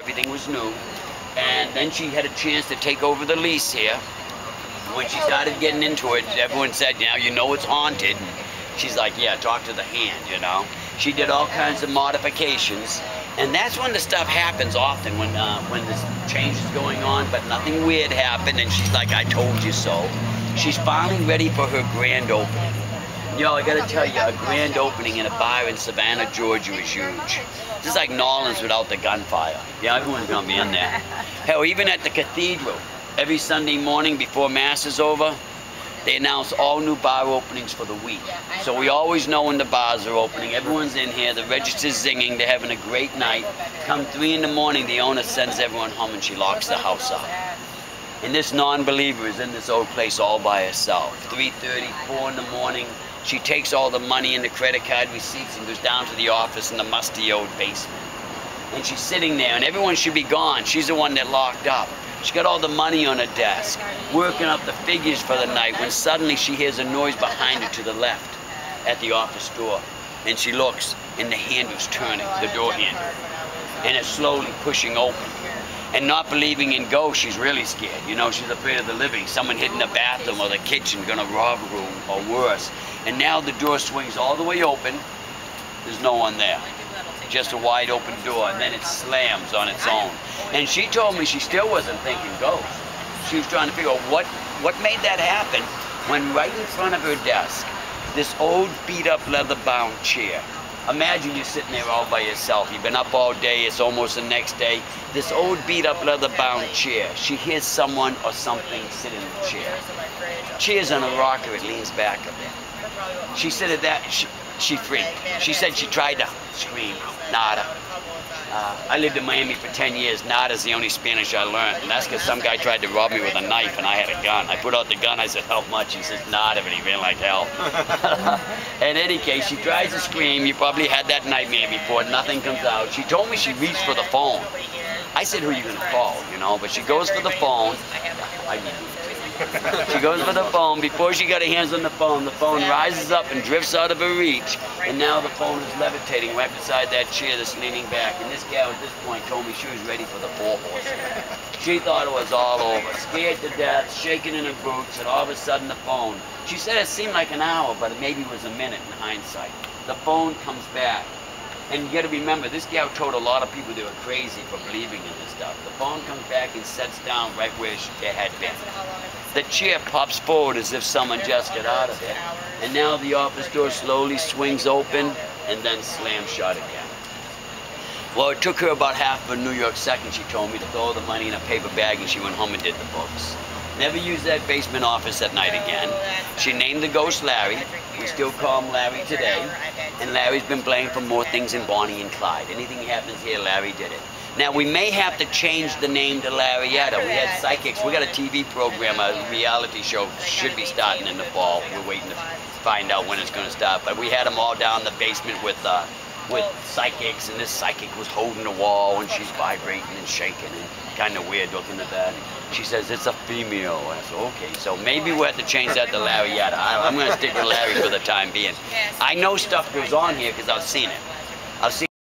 everything was new. And then she had a chance to take over the lease here. When she started getting into it, everyone said, now you know it's haunted. She's like, yeah, talk to the hand, you know. She did all kinds of modifications. And that's when the stuff happens often, when this change is going on, but nothing weird happened, and she's like, I told you so. She's finally ready for her grand opening. Yo, I gotta tell you, a grand opening in a bar in Savannah, Georgia is huge. This is like New Orleans without the gunfire. Yeah, everyone's gonna be in there. Hell, even at the cathedral, every Sunday morning before Mass is over, they announce all new bar openings for the week. So we always know when the bars are opening. Everyone's in here, the register's zinging, they're having a great night. Come 3 in the morning, the owner sends everyone home and she locks the house up. And this non-believer is in this old place all by herself. 3:30, 4 in the morning, she takes all the money and the credit card receipts and goes down to the office in the musty old basement. And she's sitting there, and everyone should be gone. She's the one that locked up. She got all the money on her desk, working up the figures for the night, when suddenly she hears a noise behind her to the left at the office door. And she looks, and the handle's turning, the door handle. And it's slowly pushing open. And not believing in ghosts, she's really scared. You know, she's afraid of the living. Someone hid in the bathroom or the kitchen, gonna rob a room, or worse. And now the door swings all the way open. There's no one there. Just a wide open door, and then it slams on its own. And she told me she still wasn't thinking ghosts. She was trying to figure out what made that happen, when right in front of her desk, this old beat-up leather-bound chair. Imagine you're sitting there all by yourself. You've been up all day, it's almost the next day. This old beat-up leather-bound chair. She hears someone or something sit in the chair. Chair's on a rocker, it leans back a bit. She said at that, she freaked. She said she tried to scream, nada. I lived in Miami for 10 years. Nada's the only Spanish I learned. And that's because some guy tried to rob me with a knife and I had a gun. I put out the gun, I said, how much? He said, nada, but he ran like hell. In any case, she tries to scream. You probably had that nightmare before. Nothing comes out. She told me she reached for the phone. I said, who are you going to call, you know? But she goes for the phone. She goes for the phone. Before she got her hands on the phone rises up and drifts out of her reach. And now the phone is levitating right beside that chair that's leaning back. And this gal at this point told me she was ready for the 4 horsemen. She thought it was all over. Scared to death, shaking in her boots, and all of a sudden the phone. She said it seemed like an hour, but it maybe was a minute in hindsight. The phone comes back. And you got to remember, this gal told a lot of people they were crazy for believing in this stuff. The phone comes back and sets down right where it had been. The chair pops forward as if someone just got out of it. And now the office door slowly swings open and then slams shut again. Well, it took her about half of a New York second, she told me, to throw the money in a paper bag, and she went home and did the books. Never used that basement office at night again. She named the ghost Larry. We still call him Larry today. And Larry's been blamed for more things than Bonnie and Clyde. Anything happens here, Larry did it. Now, we may have to change the name to Larryetta. We had psychics. We got a TV program, a reality show, should be starting in the fall. We're waiting to find out when it's going to start. But we had them all down in the basement with psychics, and this psychic was holding the wall, and she's vibrating and shaking, and kind of weird looking at that. She says, it's a female. I said, okay, so maybe we'll have to change that to Larryetta. I'm going to stick with Larry for the time being. I know stuff goes on here because I've seen it. I've seen